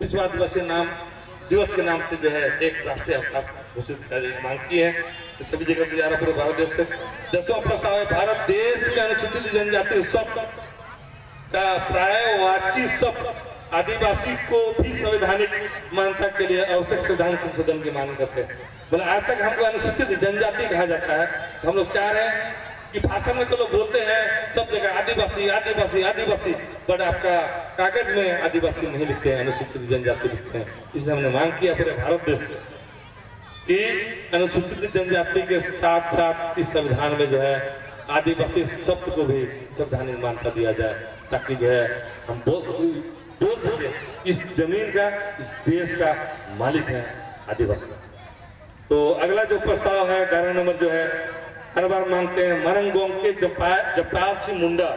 विश्व आदिवासी नाम दिवस के नाम से जो है एक राष्ट्रीय अवकाश घोषित करने की मांग की है। सभी जगह से जा रहा पूरे भारत देश से। 10वां प्रस्ताव है भारत देश में अनुसूचित जनजाति सब का प्रायवाची सब आदिवासी को भी संवैधानिक मान्यता के लिए आवश्यक संविधान संशोधन की मांग करते हैं। मतलब आज तक हमको अनुसूचित जनजाति कहा जाता है, तो हम लोग चाह रहे हैं कि भाषण में तो लोग बोलते हैं सब जगह आदिवासी आदिवासी आदिवासी, बट आपका कागज में आदिवासी नहीं लिखते हैं, अनुसूचित जनजाति लिखते हैं। इसलिए हमने मांग किया पूरे भारत देश कि अनुसूचित जनजाति के साथ साथ इस संविधान में जो है आदिवासी शब्द को भी संवैधानिक मान्यता दिया जाए, ताकि जो है हम बोल सके इस जमीन का, इस देश का मालिक है आदिवासी। तो अगला जो प्रस्ताव है 11 नंबर जो है, हर बार मांगते हैं मरंगोंग के जपाल सिंह मुंडा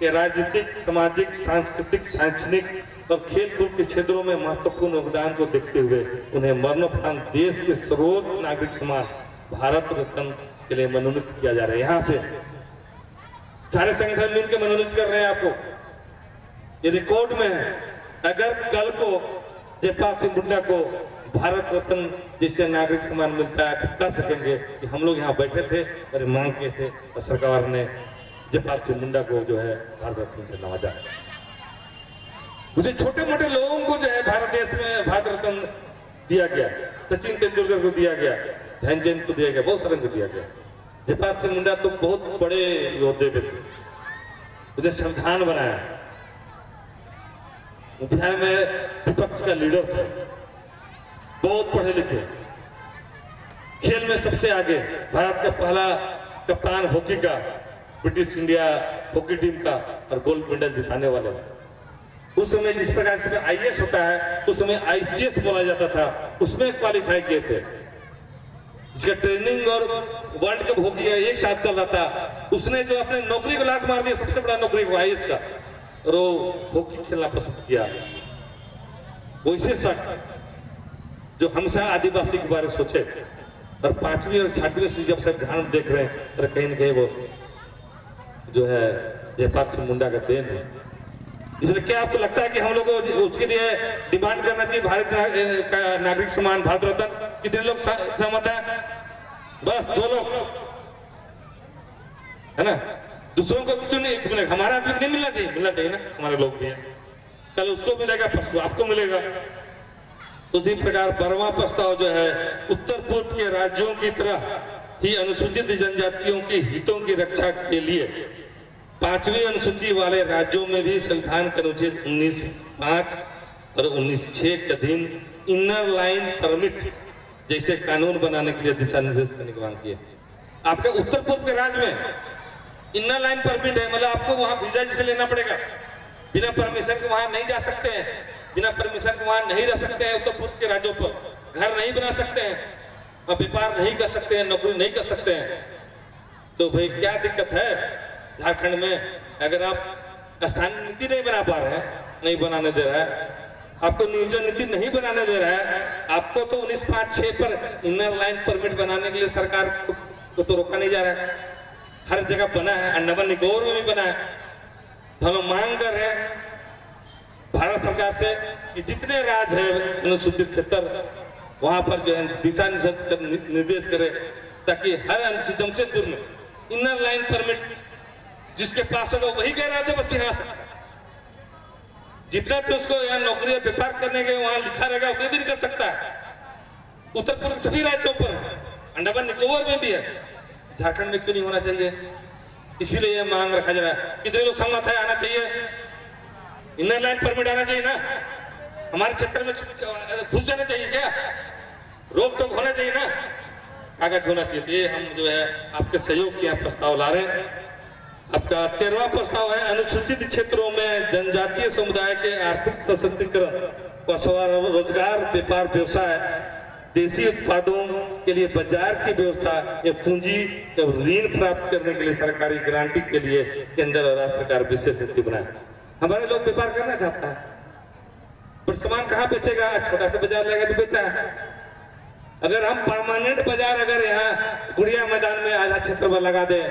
के राजनीतिक, सामाजिक, सांस्कृतिक, शैक्षणिक और खेलकूद के क्षेत्रों में महत्वपूर्ण योगदान को देखते हुए उन्हें मरणोपरांत देश के सर्वोच्च नागरिक सम्मान भारत रत्न के लिए मनोनीत किया जा रहा है। यहाँ से सारे संगठन मिलकर मनोनीत कर रहे हैं आपको, ये रिकॉर्ड में है। अगर कल को जयपाल सिंह मुंडा को भारत रत्न जिससे नागरिक सम्मान मिलता है, बता सकेंगे कि हम लोग यहाँ बैठे थे और मांग किए थे और सरकार ने जयपाल सिंह मुंडा को जो है भारत रत्न से नवाजा। मुझे छोटे मोटे लोगों को जो है भारत देश में भारत रत्न दिया गया, सचिन तेंदुलकर को दिया गया, ध्यानचंद को दिया गया, बहुत सारे को दिया गया। जयपाल सिंह मुंडा तो बहुत बड़े योद्धे थे, उन्हें संविधान बनाया, बिहार में विपक्ष का लीडर थे, बहुत पढ़े लिखे, खेल में सबसे आगे, भारत का पहला कप्तान हॉकी का, ब्रिटिश इंडिया हॉकी टीम का और गोल्ड मेडल जिताने वाले। उस समय जिस प्रकार से आईएएस होता है उस समय आईसीएस बोला जाता था, उसमें क्वालिफाई किए थे। जिसका ट्रेनिंग और वर्ल्ड कप हॉकी एक साथ चल रहा था, उसने जो अपने नौकरी को लात मार दिया, सबसे बड़ा नौकरी को आईएएस का, और वो हॉकी खेलना पसंद किया। वैसे शख्स जो हमेशा आदिवासी के बारे में सोचे और 5वीं और 6वीं से जब से ध्यान देख रहे हैं, और कहीं न कहीं वो जो है जयपाल सिंह मुंडा का देन है। इसलिए क्या आपको लगता है कि हम लोग को उसके लिए डिमांड करना चाहिए भारत का नागरिक सम्मान भारत रत्न? कितने लोग सहमत हैं? बस 2 लोग, है ना? दूसरों को क्यों नहीं मिलेगा? हमारा आदमी नहीं मिलना चाहिए? मिलना चाहिए ना, हमारे लोग भी हैं। कल उसको मिलेगा, परसों आपको मिलेगा। उसी प्रकार 12वां प्रस्ताव जो है, उत्तर पूर्व के राज्यों की तरह ही अनुसूचित जनजातियों के हितों की रक्षा के लिए 5वीं अनुसूची वाले राज्यों में भी संविधान के अनुच्छेद 19(5) और 19(6) के अधीन इनर लाइन परमिट जैसे कानून बनाने के लिए दिशा निर्देश करने की मांग की है। आपके उत्तर पूर्व के राज्य में इनर लाइन परमिट है, मतलब आपको वहां वीजा जैसे लेना पड़ेगा, बिना परमिशन के वहां नहीं जा सकते हैं, बिना परमिशन के वहां नहीं रह सकते हैं। उत्तर पूर्व के राज्यों पर घर नहीं बना सकते हैं, व्यापार नहीं कर सकते हैं, नौकरी नहीं कर सकते हैं। तो भाई क्या दिक्कत है झारखंड में? अगर आप स्थानीय नीति नहीं बना पा रहे हैं, नहीं बनाने दे रहा है, आपको नियोजन नीति नहीं बनाने दे रहा है, आपको तो 19(5)(6) पर इनर लाइन परमिट बनाने के लिए सरकार को तो रोका नहीं जा रहा है। हर जगह बना है, अंडमान निकोबार में भी बना है। तो हम मांग कर रहे हैं भारत सरकार से कि जितने राज्य है अनुसूचित क्षेत्र, वहां पर जो है दिशा निर्देश करे, ताकि हर अनुसूचित जमशेदपुर में इनर लाइन परमिट जिसके पास होगा वही कह रहे थे बस यहाँ से जितना तो उसको यहाँ नौकरी और व्यापार करने के वहां लिखा रहेगा उतने दिन कर सकता है। उत्तर पूर्व के सभी राज्यों पर, अंडमान निकोबार में भी है, झारखंड में क्यों नहीं होना चाहिए? इसीलिए यह मांग रखा जा रहा है। कितने लोग सहमत है? आना चाहिए, इनर लाइन परमिट आना चाहिए ना, हमारे क्षेत्र में घुस जाना चाहिए क्या? रोक टोक होना चाहिए ना, कागज होना चाहिए। ये हम जो है आपके सहयोग से यहाँ प्रस्ताव ला रहे हैं। आपका 13वां प्रस्ताव है, अनुसूचित क्षेत्रों में जनजातीय समुदाय के आर्थिक सशक्तिकरण व स्वरोजगार, व्यापार व्यवसाय, देशी उत्पादों के लिए बाजार की व्यवस्था या पूंजी या ऋण प्राप्त करने के लिए सरकारी गारंटी के लिए केंद्र और राज्य सरकार विशेष नीति बनाए। हमारे लोग व्यापार करना चाहता है, पर सामान कहाँ बेचेगा? छोटा सा बाजार लगा तो बेचा है, अगर हम परमानेंट बाजार अगर यहाँ गुड़िया मैदान में आधा क्षेत्र में लगा दें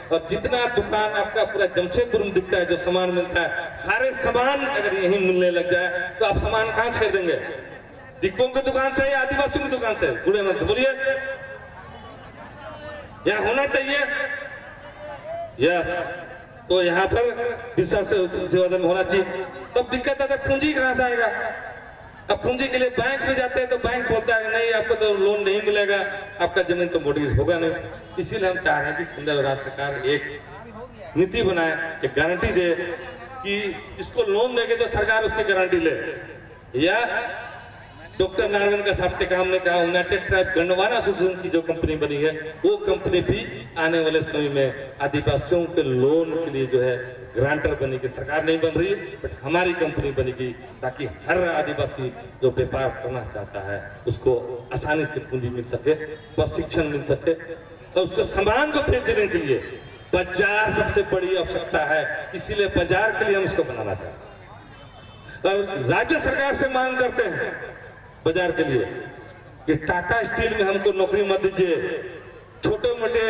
और जितना दुकान आपका पूरा जमशेदपुर में दिखता है, जो सामान मिलता है, सारे सामान अगर यहीं मिलने लग जाए तो आप सामान कहाँ से खरीदेंगे? दिक्कों की दुकान से या आदिवासियों की दुकान से? गुड़िया मैदान से बोलिए, यहाँ होना चाहिए यह। तो यहाँ पर विश्वास से होना चाहिए। तब दिक्कत आता है पूंजी कहाँ से आएगा? अब पूंजी के लिए बैंक में जाते हैं तो बैंक बोलता है नहीं आपको तो लोन नहीं मिलेगा, आपका जमीन तो मोर्टगेज होगा नहीं। इसीलिए हम चाह रहे हैं कि केंद्र और राज्य सरकार एक नीति बनाए, एक गारंटी दे कि इसको लोन देंगे तो सरकार उसकी गारंटी ले। या डॉक्टर नारायण का साप्टे काम ने कहा यूनाइटेड ट्राइब गंडवाना एसोसिएशन की जो कंपनी बनी है वो कंपनी भी आने वाले समय में आदिवासियों के लोन के लिए जो है ग्रांटर बनेगी। सरकार नहीं बन रही बट हमारी कंपनी बनेगी ताकि हर आदिवासी जो व्यापार करना चाहता है उसको आसानी से पूंजी मिल सके, प्रशिक्षण मिल सके और उसके सामान को बेचने के लिए बाजार सबसे बड़ी आवश्यकता है। इसीलिए बाजार के लिए हम इसको बनाना चाहते हैं और राज्य सरकार से मांग करते हैं बाजार के लिए कि टाटा स्टील में हमको नौकरी मत दीजिए। छोटे मोटे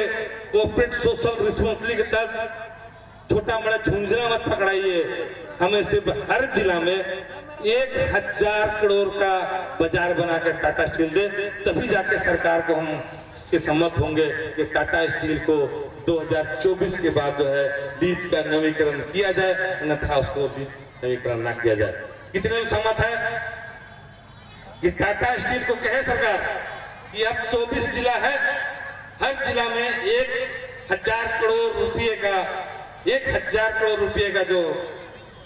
कॉर्पोरेट सोशल रिस्पॉन्सिबिलिटी के तहत छोटा बड़ा झुंझुना मत पकड़ाइए। हमें सिर्फ हर जिला में 1000 करोड़ का बाजार बना के टाटा स्टील दे, तभी जाके सरकार को हम से सम्मत होंगे कि टाटा स्टील को 2024 के बाद जो है लीज का नवीकरण किया जाए, अन्यथा उसको लीज नवीकरण ना किया जाए। कितने लोग सहमत है कि टाटा स्टील को कहे सरकार कि अब 24 जिला है, हर जिला में 1000 करोड़ रुपए का 1000 करोड़ रुपए का जो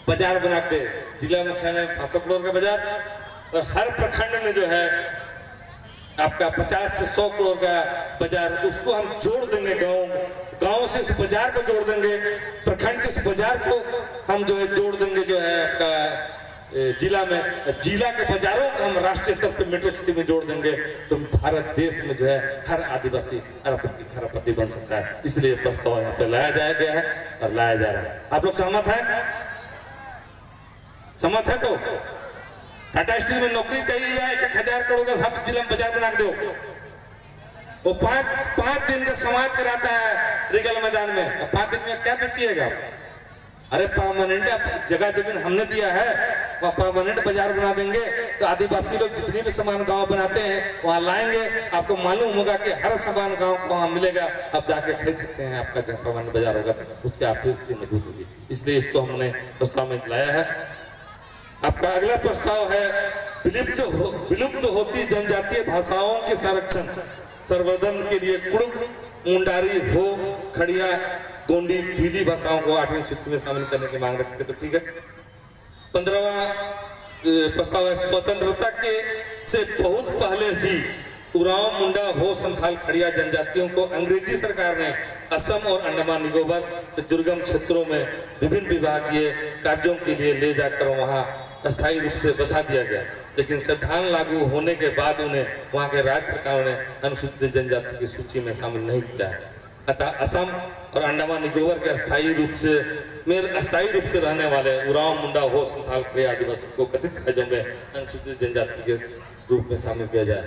बाजार बना दे, जिला मुख्यालय 500 करोड़ का बाजार और हर प्रखंड में जो है आपका 50 से 100 करोड़ का बाजार, उसको हम जोड़ देंगे। गांव से उस बाजार को जोड़ देंगे, प्रखंड के उस बाजार को हम जो है जोड़ देंगे जो है आपका जिला में, जिला के बाजारों को हम राष्ट्रीय स्तर पर मेट्रो सिटी में जोड़ देंगे तो भारत देश में जो है हर आदिवासी अरबपति खरबपति बन सकता है। इसलिए प्रस्ताव यहाँ पे लाया जाया गया है और लाया जा रहा है। आप लोग सहमत हैं? सहमत है? तो टाटा स्टील में नौकरी चाहिए या 1000 करोड़ का सब जिला में बाजार बना दो। वो पांच दिन का समाज कराता है रिगल मैदान में, 5 दिन में क्या बेचिएगा? अरे परमानेंट जगह जमीन हमने दिया है, वहाँ परमानेंट बाजार बना देंगे तो आदिवासी लोग जितनी भी सामान गांव बनाते हैं वहाँ लाएंगे। आपको मालूम होगा कि हर सामान गांव को वहाँ मिलेगा, आप जाके खरीद सकते हैं। आपका जहाँ परमानेंट बाजार होगा तो उसके आपकी उसकी मजबूत होगी। इसलिए इसको हमने प्रस्ताव में लाया है। आपका अगला प्रस्ताव है विलुप्त होती जनजातीय भाषाओं के संवर्धन के लिए कुड़ुक, मुंडारी, हो, खड़िया, गोंडी, भीली भाषाओं को 8वीं सूची में शामिल करने की मांग रखते तो ठीक है। 15वां प्रस्ताव है स्वतंत्रता के से बहुत पहले ही उरांव, मुंडा, हो, संथाल, खड़िया जनजातियों को अंग्रेजी सरकार ने असम और अंडमान निकोबार के दुर्गम क्षेत्रों में विभिन्न विभागीय कार्यों के लिए ले जाकर वहां अस्थायी रूप से बसा दिया गया, लेकिन संविधान लागू होने के बाद उन्हें वहां के राज्य सरकार ने अनुसूचित जनजाति की सूची में शामिल नहीं किया है। अतः असम और अंडमान निकोबार के अस्थायी रूप से रहने वाले उरांव, मुंडा, हो, संथाल, खड़िया आदिवासी को कथित राज्यों में अनुसूचित जनजाति के रूप में शामिल किया जाए।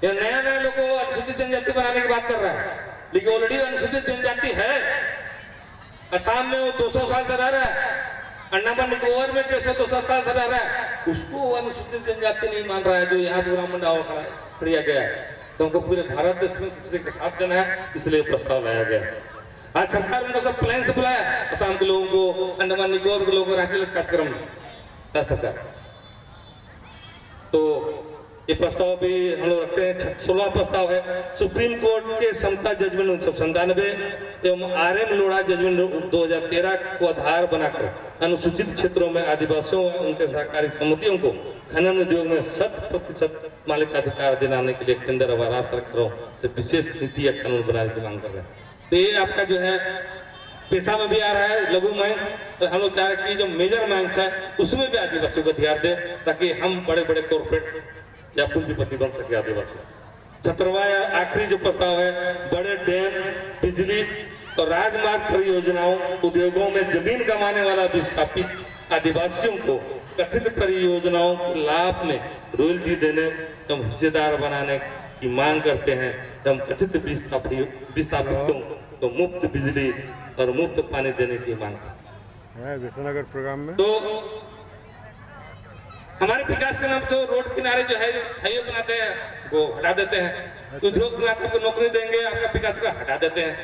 यह नया लोगों को अनुसूचित जनजाति बनाने की बात कर रहा है, लेकिन ऑलरेडी अनुसूचित जनजाति है। असम में वो 200 साल से रह रहा है, अंडमान निकोबार में 150-200 साल से रह रहा है, उसको अनुसूचित जनजाति नहीं मान रहा है जो यहाँ से उरांव, मुंडा, हो, खड़िया गया है। तो हमको पूरे भारत देश में दूसरे के साथ देना है, इसलिए प्रस्ताव लाया गया। आज सरकार उनको सब प्लान से बुलाया, असम के लोगों को, अंडमान निकोबार के लोगों को रांची कार्यक्रम में सरकार। तो ये प्रस्ताव भी हम लोग रखते हैं। 16वां प्रस्ताव है सुप्रीम कोर्ट के समता जजमेंट 1997 एवं RM लोढ़ा जजमेंट 2013 को आधार बनाकर अनुसूचित क्षेत्रों में आदिवासियों व उनके सहकारी समितियों को खनन उद्योग में 100% मालिकाधिकार दिलाने के लिए केंद्र और राज्य सरकारों से विशेष नीति या कानून बनाने की मांग कर रहे हैं। तो ये आपका जो है पेशा में भी आ रहा है लघु माइंस, तो हम लोग चाह रहे हैं कि जो मेजर माइंस है उसमें भी आदिवासियों को ध्यान दे ताकि हम बड़े बड़े कॉर्पोरेट या पूंजीपति बन सके आदिवासी। 17वां आखिरी जो प्रस्ताव है बड़े डैम, बिजली और राजमार्ग परियोजनाओं, उद्योगों में जमीन गंवाने वाला विस्थापित आदिवासियों को कथित परियोजनाओं के लाभ में रॉयल्टी देने एवं हिस्सेदार बनाने की मांग करते हैं कि हम कथित विस्थापितों को मुफ्त बिजली और मुफ्त पानी देने की मांग करते हैं विश्वनगर प्रोग्राम में। तो हमारे विकास के नाम से रोड किनारे जो है हाईवे बनाते हैं वो हटा देते हैं, उद्योग बनाते आपको नौकरी देंगे, आपका विकास को हटा देते हैं,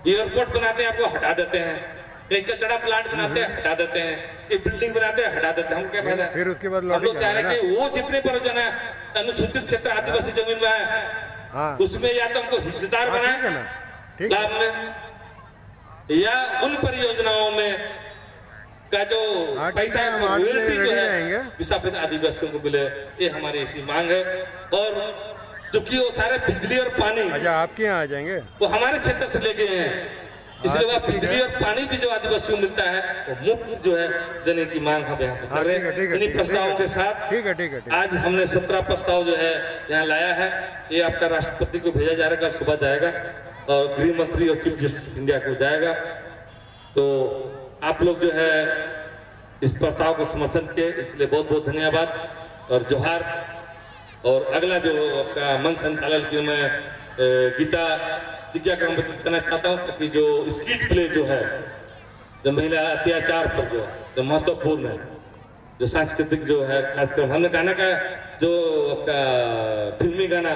एयरपोर्ट बनाते हैं आपको हटा देते हैं, एक कचरा प्लांट बनाते हैं हटा देते हैं, एक बिल्डिंग बनाते हैं हटा देते हैं। हम क्या फायदा? फिर उसके बाद हम लोग चाह रहे हैं कि वो जितने परियोजना अनुसूचित क्षेत्र आदिवासी जमीन में है, हाँ, उसमें या तो हमको हिस्सेदार बनाए लाभ में, या उन परियोजनाओं में का जो पैसा रॉयल्टी जो है विस्थापित आदिवासियों को मिले, ये हमारी ऐसी मांग है। और चूंकि वो सारे बिजली और पानी अच्छा आपके यहाँ आ जाएंगे, वो हमारे क्षेत्र से ले गए हैं, इसलिए वह बिजली और पानी भी जो आदिवासियों को मिलता है वो मुफ्त जो है देने की मांग हम यहाँ से कर रहे हैं। इन्हीं प्रस्तावों के साथ ठीक है। आज हमने 17 प्रस्ताव जो है यहाँ लाया है, ये आपका राष्ट्रपति को भेजा जा रहा है, कल सुबह जाएगा और गृह मंत्री और चीफ जस्टिस ऑफ इंडिया को जाएगा। तो आप लोग जो है इस प्रस्ताव को समर्थन किए, इसलिए बहुत बहुत धन्यवाद और जोहार। और अगला जो आपका मंच संचालन की मैं गीता दिव्या का करना चाहता हूँ, ताकि जो स्किट प्ले जो है जो महिला अत्याचार पर जो महत्वपूर्ण है, जो सांस्कृतिक जो है कार्यक्रम, हमने गाना का जो आपका फिल्मी गाना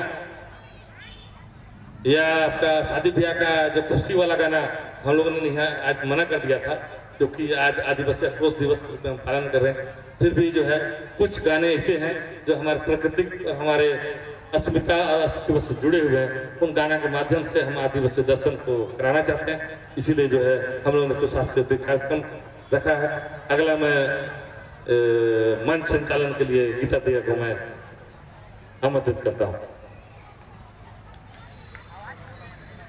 या आपका शादी ब्याह का जो खुशी वाला गाना हम लोगों ने आज मना कर दिया था, क्योंकि आज आदिवासी आक्रोश दिवस के रूप में हम पालन कर रहे हैं। फिर भी जो है कुछ गाने ऐसे हैं जो हमारे प्राकृतिक और हमारे अस्मिता और अस्तित्व से जुड़े हुए हैं, उन गाना के माध्यम से हम आदिवासी दर्शन को कराना चाहते हैं। इसीलिए जो है हम लोगों ने कुछ सांस्कृतिक कार्यक्रम रखा है। अगला मैं मंच संचालन के लिए गीता दिया को मैं आमंत्रित करता हूँ।